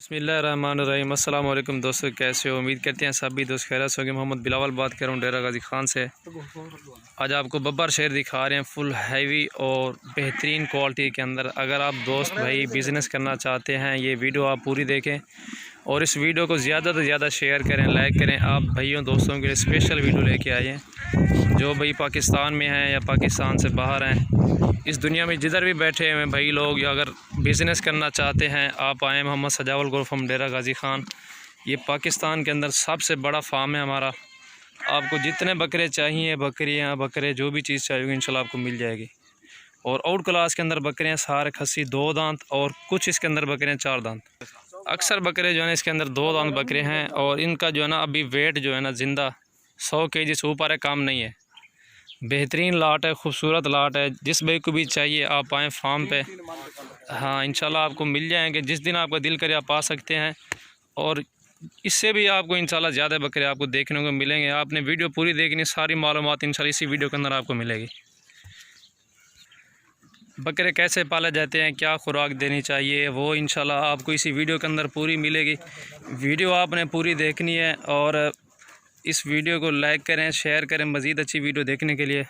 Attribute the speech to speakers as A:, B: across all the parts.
A: बिस्मिल्लाहिर्रहमानिर्रहीम। अस्सलाम वालेकुम दोस्तों, कैसे हो? उम्मीद करते हैं सभी दोस्त खैरियत से होंगे। मोहम्मद बिलावल बात कर रहा हूँ डेरा गाजी खान से। आज आपको बब्बर शेर दिखा रहे हैं, फुल हैवी और बेहतरीन क्वालिटी के अंदर। अगर आप दोस्त भाई बिज़नेस करना चाहते हैं, ये वीडियो आप पूरी देखें और इस वीडियो को ज़्यादा से ज़्यादा शेयर करें, लाइक करें। आप भाइयों दोस्तों के लिए स्पेशल वीडियो लेके आए हैं, जो भाई पाकिस्तान में हैं या पाकिस्तान से बाहर हैं, इस दुनिया में जिधर भी बैठे हुए भाई लोग, या अगर बिज़नेस करना चाहते हैं, आप आएँ। मोहम्मद सजावल ग्रुप हम डेरा गाजी खान, ये पाकिस्तान के अंदर सबसे बड़ा फार्म है हमारा। आपको जितने बकरे चाहिए, बकरियाँ बकरे जो भी चीज़ चाहिए इंशाल्लाह आपको मिल जाएगी। और आउट क्लास के अंदर बकरे हैं सारे खस्सी 2 दांत, और कुछ इसके अंदर बकरे हैं 4 दांत। अक्सर बकरे जो है इसके अंदर 2 दांत बकरे हैं, और इनका जो है ना अभी वेट जो है ना ज़िंदा 100 kg से ऊपर है, काम नहीं है। बेहतरीन लाट है, खूबसूरत लाट है। जिस भाई को भी चाहिए आप आएँ फार्म पे। हाँ, इंशाल्लाह आपको मिल जाएंगे। जिस दिन आपका दिल करे आप आ सकते हैं, और इससे भी आपको इंशाल्लाह ज़्यादा बकरे आपको देखने को मिलेंगे। आपने वीडियो पूरी देखनी, सारी मालूमात इंशाल्लाह इसी वीडियो के अंदर आपको मिलेगी। बकरे कैसे पाले जाते हैं, क्या खुराक देनी चाहिए, वो इंशाल्लाह आपको इसी वीडियो के अंदर पूरी मिलेगी। वीडियो आपने पूरी देखनी है, और इस वीडियो को लाइक करें, शेयर करें। मज़ीद अच्छी वीडियो देखने के लिए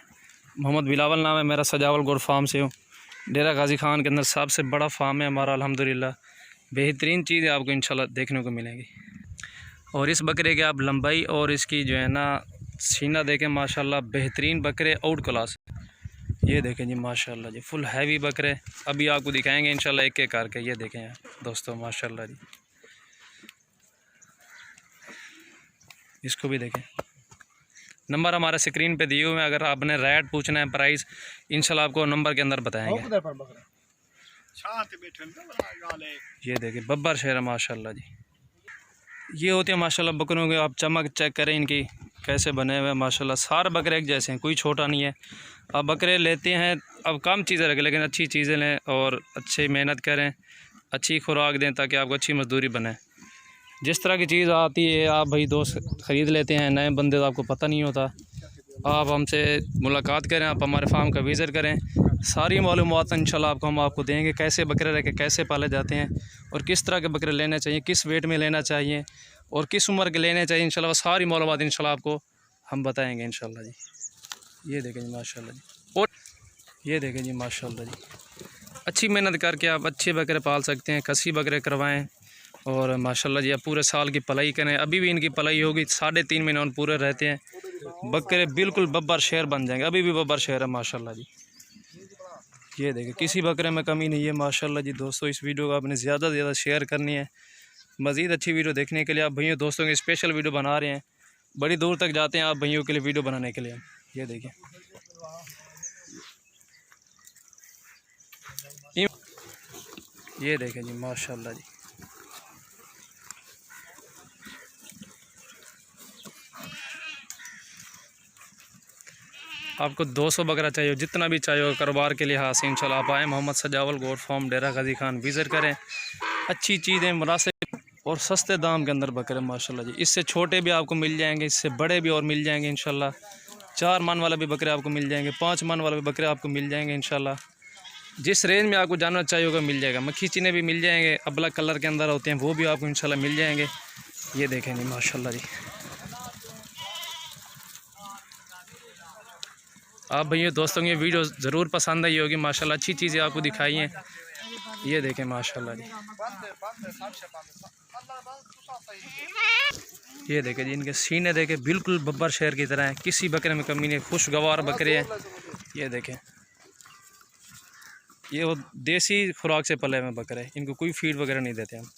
A: मोहम्मद बिलावल नाम है मेरा, सजावल गोर फार्म से हूँ। डेरा गाजी खान के अंदर सबसे बड़ा फार्म है हमारा अल्हम्दुलिल्लाह। बेहतरीन चीज़ें आपको इंशाल्लाह देखने को मिलेंगी। और इस बकरे की आप लंबाई और इसकी जो है ना सीना देखें, माशाल्लाह बेहतरीन बकरे, आउट क्लास। ये देखें जी माशाल्लाह जी, फुल हैवी बकरे। अभी आपको दिखाएंगे इंशाल्लाह एक एक करके। ये देखें दोस्तों माशाल्लाह जी, इसको भी देखें। नंबर हमारे स्क्रीन पे दिए हुए हैं, अगर आपने रेट पूछना है, प्राइस, इंशाल्लाह आपको नंबर के अंदर बताएंगे। ये देखिए बब्बर शेर है माशाल्लाह जी। ये होते हैं माशाल्लाह बकरों के, आप चमक चेक करें इनकी कैसे बने हुए हैं माशाल्लाह। सारे बकरे एक जैसे हैं, कोई छोटा नहीं है। अब बकरे लेते हैं, अब कम चीज़ें रखें, लेकिन अच्छी चीज़ें लें और अच्छी मेहनत करें, अच्छी खुराक दें, ताकि आपको अच्छी मजदूरी बने। जिस तरह की चीज़ आती है आप भाई दोस्त ख़रीद लेते हैं, नए बंदे तो आपको पता नहीं होता। आप हमसे मुलाकात करें, आप हमारे फार्म का विज़िट करें, सारी मालूमात इंशाल्लाह हम आपको देंगे। कैसे बकरे रखे, कैसे पाले जाते हैं, और किस तरह के बकरे लेने चाहिए, किस वेट में लेना चाहिए, और किस उम्र के लेने चाहिए, इंशाल्लाह सारी मालूमात इंशाल्लाह आपको हम बताएँगे इंशाल्लाह जी। ये देखें जी माशाल्लाह जी, और ये देखें जी माशाल्लाह जी, अच्छी मेहनत करके आप अच्छे बकरे पाल सकते हैं। खस्सी बकरे करवाएँ और माशाल्लाह जी आप पूरे साल की पलाई करें। अभी भी इनकी पलाई होगी, 3.5 महीने और पूरे रहते हैं। बकरे बिल्कुल बब्बर शेर बन जाएंगे। अभी भी बब्बर शेर है माशाल्लाह जी। ये देखिए किसी बकरे में कमी नहीं है माशाल्लाह जी। दोस्तों इस वीडियो को आपने ज़्यादा से ज़्यादा शेयर करनी है। मज़ीद अच्छी वीडियो देखने के लिए आप भैया दोस्तों के स्पेशल वीडियो बना रहे हैं, बड़ी दूर तक जाते हैं आप भैयों के लिए वीडियो बनाने के लिए। ये देखिए ये देखें जी माशाल्लाह जी, आपको 200 बकरा चाहिए, जितना भी चाहिए कारोबार के लिहाज से इंशाल्लाह आप आएँ। मोहम्मद सजावल गोट फार्म डेरा गाजी खान विज़िट करें। अच्छी चीज़ें मुनासिब और सस्ते दाम के अंदर बकरे माशाल्लाह जी। इससे छोटे भी आपको मिल जाएंगे, इससे बड़े भी और मिल जाएंगे इंशाल्लाह। 4 मन वाला भी बकरे आपको मिल जाएंगे, 5 मन वाला भी बकरे आपको मिल जाएंगे इंशाल्लाह। जिस रेंज में आपको जानवर चाहिए होगा मिल जाएगा। मक्खी चीने भी मिल जाएंगे, अबला कलर के अंदर होते हैं, वो भी आपको इंशाल्लाह मिल जाएंगे। ये देखेंगे माशाल्लाह जी। आप भैया दोस्तों की वीडियो ज़रूर पसंद आई होगी माशाल्लाह। अच्छी चीज़ें आपको दिखाई हैं। ये देखें माशाल्लाह जी, ये देखें जी, इनके सीने देखें बिल्कुल बब्बर शेर की तरह हैं, किसी बकरे में कमी नहीं, खुशगवार बकरे हैं। ये देखें, ये वो देसी खुराक से पले हुए बकरे हैं, इनको कोई फीड वगैरह नहीं देते हम।